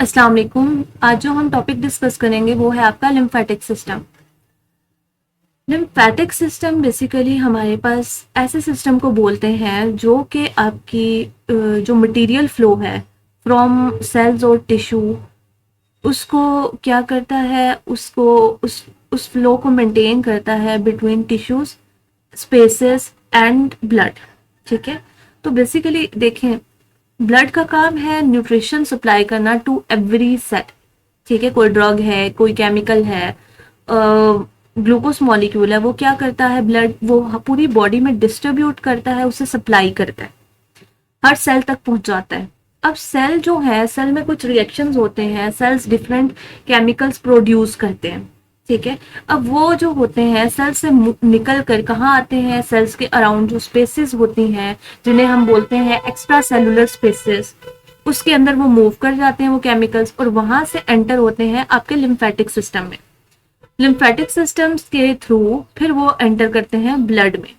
अस्सलाम वालेकुम। आज जो हम टॉपिक डिस्कस करेंगे वो है आपका lymphatic system. Lymphatic system basically हमारे पास ऐसे सिस्टम को बोलते हैं जो कि आपकी जो मटेरियल फ्लो है फ्रॉम सेल्स और टिश्यू उसको क्या करता है, उसको उस फ्लो को मेंटेन करता है between tissues, spaces and blood. ठीक है, तो बेसिकली देखें, ब्लड का काम है न्यूट्रिशन सप्लाई करना टू एवरी सेट। ठीक है, कोई ड्रग है, कोई केमिकल है, ग्लूकोज मॉलिक्यूल है, वो क्या करता है, ब्लड वो पूरी बॉडी में डिस्ट्रीब्यूट करता है, उसे सप्लाई करता है, हर सेल तक पहुंच जाता है। अब सेल जो है, सेल में कुछ रिएक्शंस होते हैं, सेल्स डिफरेंट केमिकल्स प्रोड्यूस करते हैं। ठीक है, अब वो जो होते हैं सेल से निकल कर कहाँ आते हैं, सेल्स के अराउंड जो स्पेसेस होती हैं जिन्हें हम बोलते हैं एक्स्ट्रा सेलुलर स्पेसेस, उसके अंदर वो मूव कर जाते हैं वो केमिकल्स, और वहां से एंटर होते हैं आपके लिम्फेटिक सिस्टम में। लिम्फेटिक सिस्टम्स के थ्रू फिर वो एंटर करते हैं ब्लड में।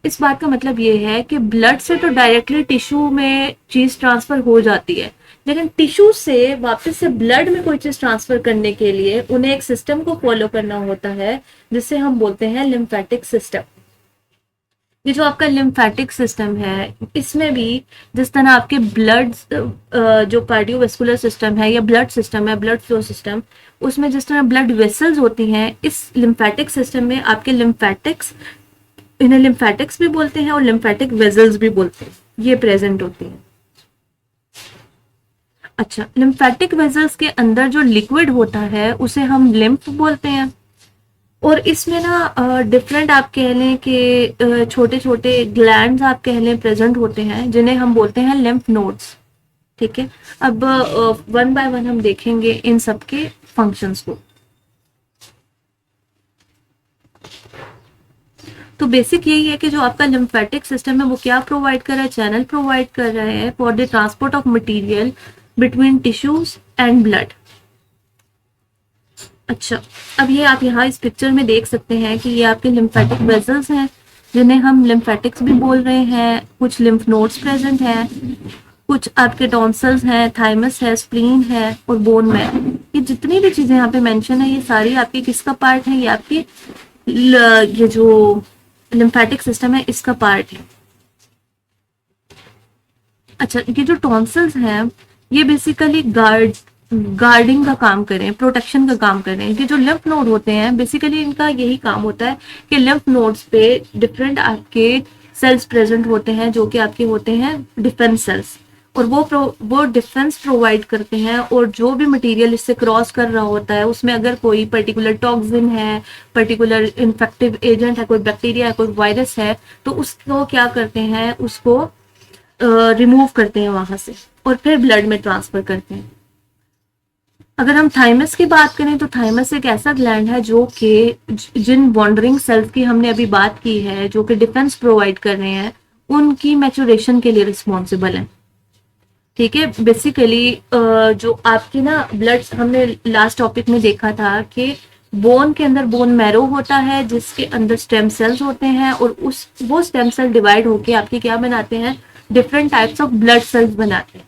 इस बात का मतलब ये है कि ब्लड से तो डायरेक्टली टिश्यू में चीज ट्रांसफर हो जाती है, लेकिन टिश्यू से वापस से ब्लड में कोई चीज ट्रांसफर करने के लिए उन्हें एक सिस्टम को फॉलो करना होता है जिसे हम बोलते हैं लिम्फेटिक सिस्टम। ये जो आपका लिम्फेटिक सिस्टम है, इसमें भी जिस तरह आपके ब्लड जो कार्डियोवेस्कुलर सिस्टम है या ब्लड सिस्टम है, ब्लड फ्लो सिस्टम, उसमें जिस तरह ब्लड वेसल्स होती हैं, इस लिम्फेटिक सिस्टम में आपके लिम्फेटिक्स, इन्हें लिम्फेटिक्स भी बोलते हैं और लिम्फेटिक वेजल्स भी बोलते हैं, ये प्रेजेंट होती हैं। अच्छा, लिम्फेटिक वेजल्स के अंदर जो लिक्विड होता है उसे हम लिम्फ बोलते हैं, और इसमें ना डिफरेंट आप कह लें कि छोटे छोटे ग्लैंड्स आप कह लें प्रेजेंट होते हैं जिन्हें हम बोलते हैं लिम्फ नोड्स। ठीक है, अब वन बाय वन हम देखेंगे इन सब के फंक्शंस को। तो बेसिक यही है कि जो आपका लिम्फेटिक सिस्टम है वो क्या प्रोवाइड कर रहा है, चैनल प्रोवाइड कर रहा है for the transport of material between tissues and blood. अच्छा, अब ये आप यहाँ इस पिक्चर में देख सकते हैं कि ये आपके लिम्फेटिक वेसल्स हैं जिन्हें हम लिम्फेटिक्स भी बोल रहे हैं, कुछ लिम्फ नोड्स प्रेजेंट हैं, कुछ आपके टॉन्सल्स हैं, थाइमस है, स्प्लीन है और बोन मैरो। ये जितनी भी चीजें यहाँ पे मेंशन है ये सारी आपकी किसका पार्ट है, ये आपकी ये जो लिम्फेटिक सिस्टम है इसका पार्ट है। अच्छा, ये जो टॉन्सल्स हैं ये बेसिकली गार्डिंग का काम करें, प्रोटेक्शन का काम करें। ये जो लिम्फ नोड होते हैं बेसिकली इनका यही काम होता है कि लिम्फ नोड्स पे डिफरेंट आपके सेल्स प्रेजेंट होते हैं जो कि आपके होते हैं डिफेंस सेल्स, और वो डिफेंस प्रोवाइड करते हैं, और जो भी मटेरियल इससे क्रॉस कर रहा होता है उसमें अगर कोई पर्टिकुलर टॉक्सिन है, पर्टिकुलर इन्फेक्टिव एजेंट है, कोई बैक्टीरिया है, कोई वायरस है, तो उसको क्या करते हैं, उसको रिमूव करते हैं वहां से और फिर ब्लड में ट्रांसफर करते हैं। अगर हम थाइमस की बात करें तो थाइमस एक ऐसा ग्लैंड है जो कि जिन वॉन्डरिंग सेल्स की हमने अभी बात की है जो कि डिफेंस प्रोवाइड कर रहे हैं, उनकी मैचुरेशन के लिए रिस्पॉन्सिबल है। ठीक है, बेसिकली जो आपकी ना ब्लड, हमने लास्ट टॉपिक में देखा था कि बोन के अंदर बोन मैरो होता है जिसके अंदर स्टेम सेल्स होते हैं, और वो स्टेम सेल डिवाइड होके आपके क्या बनाते हैं, different types of blood cells बनाते हैं।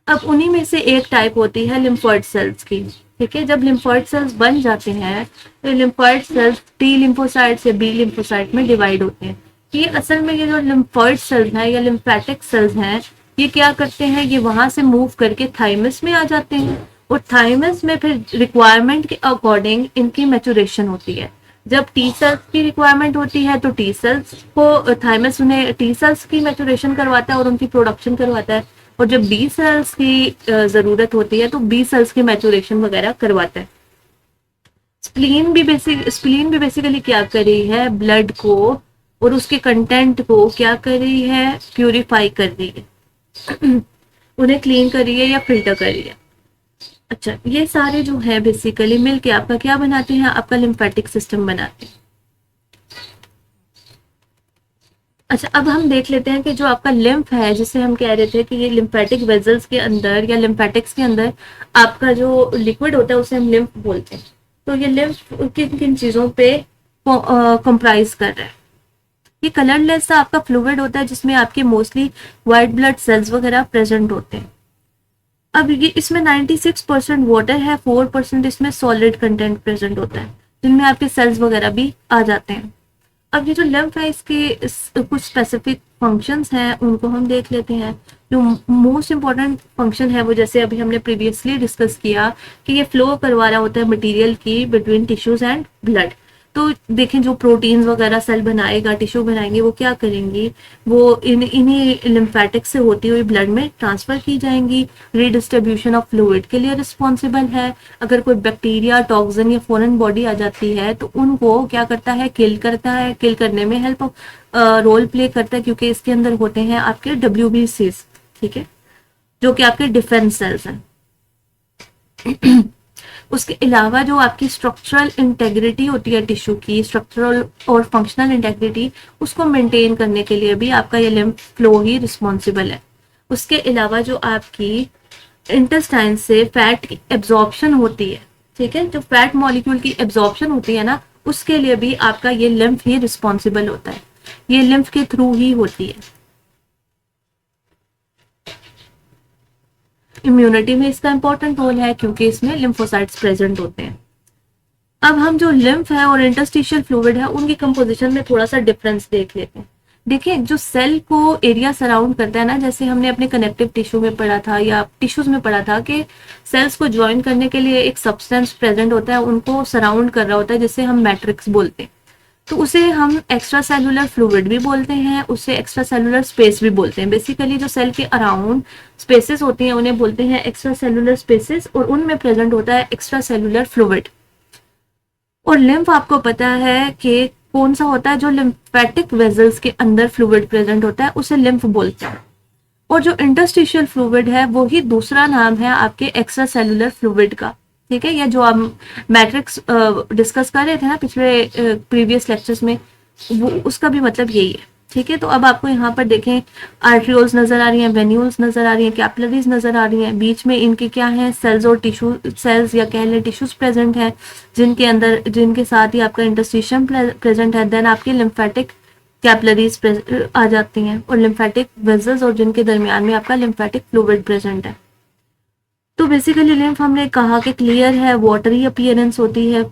अब उन्हीं में से एक टाइप होती है लिम्फोइड सेल्स की। ठीक है, जब लिम्फोइड सेल्स बन जाते हैं तो लिम्फोइड सेल्स टी लिम्फोसाइट से बी लिम्फोसाइट में डिवाइड होते हैं। ये असल में ये जो लिम्फोइड सेल्स हैं या लिम्फेटिक सेल्स हैं, ये क्या करते हैं, ये वहां से मूव करके थाइमस में आ जाते हैं, और थाइमस में फिर रिक्वायरमेंट के अकॉर्डिंग इनकी मैचुरेशन होती है। जब टी सेल्स की रिक्वायरमेंट होती है तो टी सेल्स को थाइमस उन्हें टी सेल्स की मैचुरेशन करवाता है और उनकी प्रोडक्शन करवाता है, और जब बी सेल्स की जरूरत होती है तो बी सेल्स की मैचुरेशन वगैरह करवाता है। स्प्लीन भी बेसिकली क्या कर रही है, ब्लड को और उसके कंटेंट को क्या कर रही है, प्यूरिफाई कर रही है, उन्हें क्लीन कर रही है या फिल्टर कर रही है। अच्छा, ये सारे जो है बेसिकली मिलके आपका क्या बनाते हैं, आपका लिम्फेटिक सिस्टम बनाते हैं। अच्छा, अब हम देख लेते हैं कि जो आपका लिम्फ है, जिसे हम कह रहे थे कि ये लिम्फेटिक वेजल्स के अंदर या लिम्फेटिक्स के अंदर आपका जो लिक्विड होता है उसे हम लिम्फ बोलते हैं। तो ये लिम्फ किन किन चीजों पे कंप्राइज कर रहा है, ये कलरलेस सा आपका फ्लूइड होता है जिसमें आपके मोस्टली व्हाइट ब्लड सेल्स वगैरह प्रेजेंट होते हैं। अब ये इसमें 96% वाटर है, 4% इसमें सॉलिड कंटेंट प्रेजेंट होता है, जिनमें आपके सेल्स वगैरह भी आ जाते हैं। अब ये जो लिम्फ है इसके कुछ स्पेसिफिक फंक्शंस हैं उनको हम देख लेते हैं। जो मोस्ट इंपॉर्टेंट फंक्शन है वो जैसे अभी हमने प्रीवियसली डिस्कस किया कि ये फ्लो करवा रहा होता है मटेरियल की बिटवीन टिश्यूज एंड ब्लड। तो देखें जो प्रोटीन्स वगैरह सेल बनाएगा, टिश्यू बनाएंगे, वो क्या करेंगी, वो इन्हीं लिम्फेटिक्स से होती हुई ब्लड में ट्रांसफर की जाएंगी। रीडिस्ट्रीब्यूशन ऑफ फ्लूइड के लिए रिस्पॉन्सिबल है। अगर कोई बैक्टीरिया, टॉक्सिन या फॉरेन बॉडी आ जाती है तो उनको क्या करता है, किल करता है, किल करने में हेल्प रोल प्ले करता है, क्योंकि इसके अंदर होते हैं आपके WBCs, ठीक है, जो कि आपके डिफेंस सेल्स हैं। उसके अलावा जो आपकी स्ट्रक्चरल इंटेग्रिटी होती है टिश्यू की, स्ट्रक्चरल और फंक्शनल इंटेग्रिटी, उसको मेंटेन करने के लिए भी आपका ये लिम्फ फ्लो ही रिस्पॉन्सिबल है। उसके अलावा जो आपकी इंटेस्टाइन से फैट की एब्जॉर्प्शन होती है, ठीक है, जो फैट मॉलिक्यूल की एब्जॉर्प्शन होती है ना, उसके लिए भी आपका ये लिम्फ ही रिस्पॉन्सिबल होता है। ये लिम्फ के थ्रू ही होती है। इम्यूनिटी में इसका इंपॉर्टेंट रोल है क्योंकि इसमें लिम्फोसाइट्स प्रेजेंट होते हैं। अब हम जो लिम्फ है और इंटरस्टिशियल फ्लूइड है उनकी कंपोजिशन में थोड़ा सा डिफरेंस देख लेते हैं। देखिए जो सेल को एरिया सराउंड करता है ना, जैसे हमने अपने कनेक्टिव टिश्यू में पढ़ा था या टिश्यूज में पढ़ा था कि सेल्स को ज्वाइन करने के लिए एक सब्सटेंस प्रेजेंट होता है, उनको सराउंड कर रहा होता है, जिसे हम मैट्रिक्स बोलते हैं। तो उसे हम एक्स्ट्रा सेलुलर फ्लूइड भी बोलते हैं, उसे एक्स्ट्रा सेलुलर स्पेस भी बोलते हैं। बेसिकली जो सेल के अराउंड स्पेसेस होती हैं उन्हें बोलते हैं एक्स्ट्रा सेलुलर स्पेसेस, और उनमें प्रेजेंट होता है एक्स्ट्रा सेलुलर फ्लूइड। और लिम्फ आपको पता है कि कौन सा होता है, जो लिम्फेटिक वेजल्स के अंदर फ्लूइड प्रेजेंट होता है उसे लिम्फ बोलते हैं। और जो इंटरस्टिशियल फ्लूइड है वो ही दूसरा नाम है आपके एक्स्ट्रा सेलुलर फ्लूइड का, ठीक है। या जो हम मैट्रिक्स डिस्कस कर रहे थे ना पिछले प्रीवियस लेक्चर्स में, वो उसका भी मतलब यही है, ठीक है। तो अब आपको यहाँ पर देखें आर्ट्रियोल्स नजर आ रही हैं, वेन्यूल्स नजर आ रही हैं, कैपिलरीज नजर आ रही हैं, बीच में इनके क्या है, सेल्स और टिश्यू, सेल्स या कह लें टिश्यूज प्रेजेंट है, जिनके साथ ही आपका इंटरस्टिशियम प्रेजेंट है। देन आपके लिम्फेटिक कैपिलरीज आ जाती हैं और लिम्फेटिक वेजल्स, और जिनके दरमियान में आपका लिम्फेटिक फ्लूइड प्रेजेंट है। तो बेसिकली लिम्फ हमने कहा कि क्लियर है, वाटरी अपीयरेंस होती है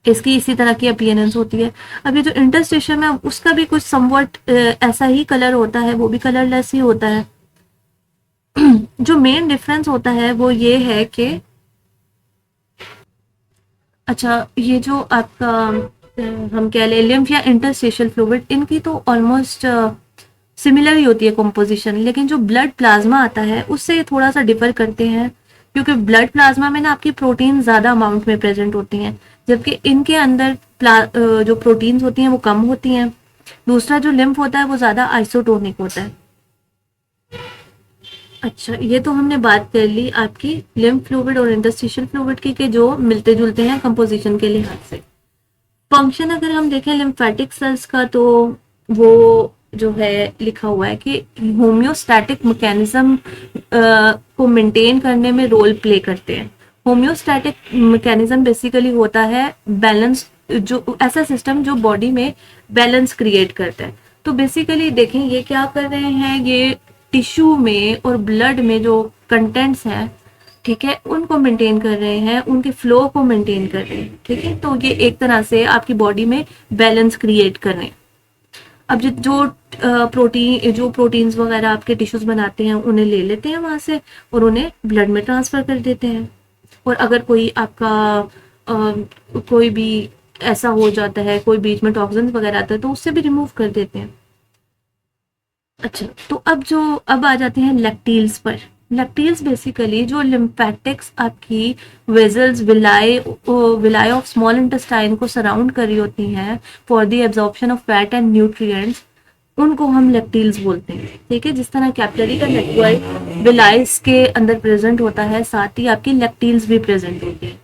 इसकी, इसी तरह की अपीयरेंस होती है। अब ये जो इंटरस्टिशियम है उसका भी कुछ समवट ऐसा ही कलर होता है, वो भी कलरलेस ही होता है। जो मेन डिफरेंस होता है वो ये है कि अच्छा, ये जो आपका हम कह लें लिम्फ या इंटरस्टिशियल फ्लूइड, इनकी तो ऑलमोस्ट सिमिलर ही होती है कॉम्पोजिशन, लेकिन जो ब्लड प्लाज्मा आता है उससे ये थोड़ा सा डिफर करते हैं, क्योंकि ब्लड प्लाज्मा में ना आपकी प्रोटीन ज्यादा अमाउंट में प्रेजेंट होती हैं, जबकि इनके अंदर जो प्रोटीन्स होती हैं वो कम होती हैं। दूसरा जो लिम्फ होता है वो ज्यादा आइसोटोनिक होता है। अच्छा, ये तो हमने बात कर ली आपकी लिम्फ फ्लूइड और इंटरस्टिशियल फ्लूइड की, के जो मिलते जुलते हैं कंपोजिशन के लिहाज से। फंक्शन अगर हम देखें लिम्फेटिक सेल्स का, तो वो जो है लिखा हुआ है कि होम्योस्टैटिक मैकेनिज्म को मेंटेन करने में रोल प्ले करते हैं। होम्योस्टैटिक मैकेनिज्म बेसिकली होता है बैलेंस, जो ऐसा सिस्टम जो बॉडी में बैलेंस क्रिएट करता है। तो बेसिकली देखें ये क्या कर रहे हैं, ये टिश्यू में और ब्लड में जो कंटेंट्स हैं, ठीक है, उनको मेंटेन कर रहे हैं, उनके फ्लो को मेंटेन कर रहे हैं, ठीक है। तो ये एक तरह से आपकी बॉडी में बैलेंस क्रिएट कर रहे हैं। अब जो प्रोटीन्स वगैरह आपके टिश्यूज बनाते हैं उन्हें ले लेते हैं वहां से और उन्हें ब्लड में ट्रांसफर कर देते हैं। और अगर कोई आपका कोई भी ऐसा हो जाता है, कोई बीच में टॉक्सिन्स वगैरह आता है, तो उससे भी रिमूव कर देते हैं। अच्छा, तो अब आ जाते हैं लैक्टील्स पर। लैक्टील्स बेसिकली जो लिम्फेटिक्स आपकी vessels, villi of small intestine को सराउंड कर रही होती हैं for the absorption of fat and nutrients, उनको हम लैक्टील्स बोलते हैं, ठीक है। जिस तरह कैपिलरी का नेटवर्क विलाइस के अंदर प्रेजेंट होता है, साथ ही आपकी लैक्टील्स भी प्रेजेंट होती है,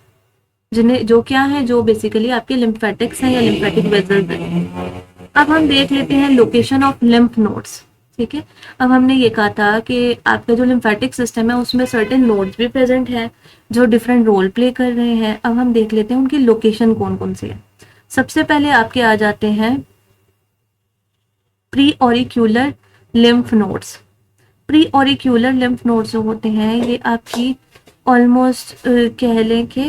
जिन्हें जो क्या है, जो बेसिकली आपके लिम्फेटिक्स हैं या लिम्फेटिक वेजल्स हैं। अब हम देख लेते हैं लोकेशन ऑफ लिम्फ नोड्स, ठीक है। अब हमने ये कहा था कि आपका जो लिम्फेटिक सिस्टम है उसमें सर्टेन नोड्स भी प्रेजेंट है जो डिफरेंट रोल प्ले कर रहे हैं। अब हम देख लेते हैं उनकी लोकेशन कौन कौन सी है। सबसे पहले आपके आ जाते हैं pre auricular lymph nodes. Pre auricular lymph nodes जो होते हैं ये आपकी ऑलमोस्ट कह लें कि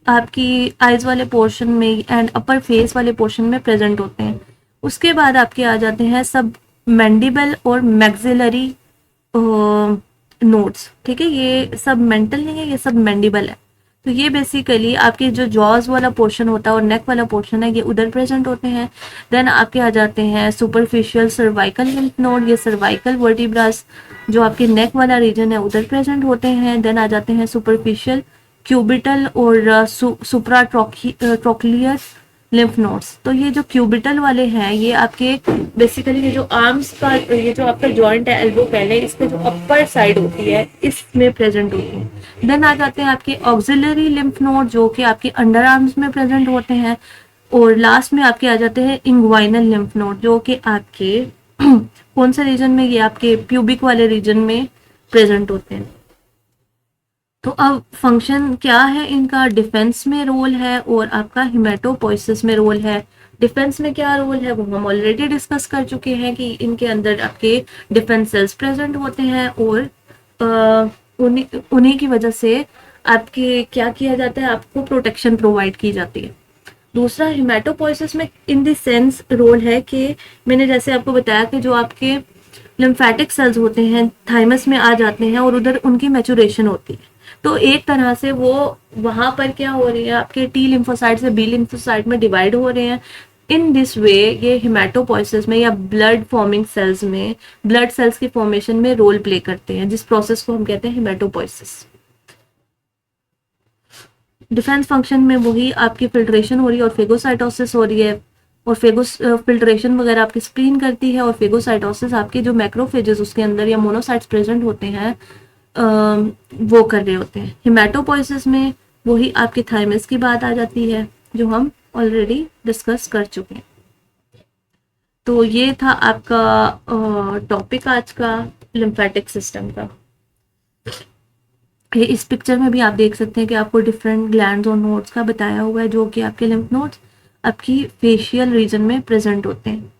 आपकी आइज वाले पोर्शन में एंड अपर फेस वाले पोर्शन में प्रेजेंट होते हैं। उसके बाद आपके आ जाते हैं सब मैंडिबल और मैक्सिलरी नोड्स, ठीक है। ये सब मेंटल नहीं है, ये सब मैंडिबल है। तो ये बेसिकली आपके जो जॉज वाला पोर्शन होता है और नेक वाला पोर्शन है ये उधर प्रेजेंट होते हैं। देन आपके आ जाते हैं सुपरफिशियल सर्वाइकल लिम्फ नोड, ये सर्वाइकल वर्टिब्रास जो आपके नेक वाला रीजन है उधर प्रेजेंट होते हैं। देन आ जाते हैं सुपरफिशियल क्यूबिटल और सुप्रा ट्रोक्लियर लिम्फ नोड्स। तो ये जो क्यूबिटल वाले हैं ये आपके बेसिकली ये जो आर्म्स का ये जो आपका जॉइंट है एल्बो पहले इसके जो अपर साइड होती है इसमें प्रेजेंट होती है। देन आ जाते हैं आपके ऑक्सिलरी लिम्फ नोड जो कि आपके अंडर आर्म्स में प्रेजेंट होते हैं। और लास्ट में आपके आ जाते हैं इंग्वाइनल लिम्फ नोड जो कि आपके कौन से रीजन में, ये आपके प्यूबिक वाले रीजन में प्रेजेंट होते हैं। तो अब फंक्शन क्या है इनका, डिफेंस में रोल है और आपका हिमेटोपोइसिस में रोल है। डिफेंस में क्या रोल है वो हम ऑलरेडी डिस्कस कर चुके हैं कि इनके अंदर आपके डिफेंस सेल्स प्रेजेंट होते हैं और उन्हीं की वजह से आपके क्या किया जाता है, आपको प्रोटेक्शन प्रोवाइड की जाती है। दूसरा हिमेटोपोइसिस में इन द सेंस रोल है कि मैंने जैसे आपको बताया कि जो आपके लिम्फेटिक सेल्स होते हैं थाइमस में आ जाते हैं और उधर उनकी मैचुरेशन होती है। तो एक तरह से वो वहां पर क्या हो रही है, आपके टी लिम्फोसाइट से बी लिम्फोसाइट में डिवाइड हो रहे हैं। इन दिस वे ये हिमेटोपोइसिस में या ब्लड फॉर्मिंग सेल्स में, ब्लड सेल्स की फॉर्मेशन में रोल प्ले करते हैं, जिस प्रोसेस को हम कहते हैं हिमेटोपोइसिस। डिफेंस फंक्शन में वही आपकी फिल्ट्रेशन हो रही है और फेगोसाइटोसिस हो रही है और फिल्ट्रेशन वगैरह आपकी स्प्लीन करती है और फेगोसाइटोसिस आपके जो मैक्रोफेजेस उसके अंदर या मोनोसाइट्स प्रेजेंट होते हैं वो कर रहे होते हैं। हिमेटोपोइसिस में वही आपके थाइमस की बात आ जाती है जो हम ऑलरेडी डिस्कस कर चुके हैं। तो ये था आपका टॉपिक आज का लिम्फेटिक सिस्टम का। इस पिक्चर में भी आप देख सकते हैं कि आपको डिफरेंट ग्लैंड्स और नोड्स का बताया हुआ है जो कि आपके लिम्फ नोड्स आपकी फेशियल रीजन में प्रेजेंट होते हैं।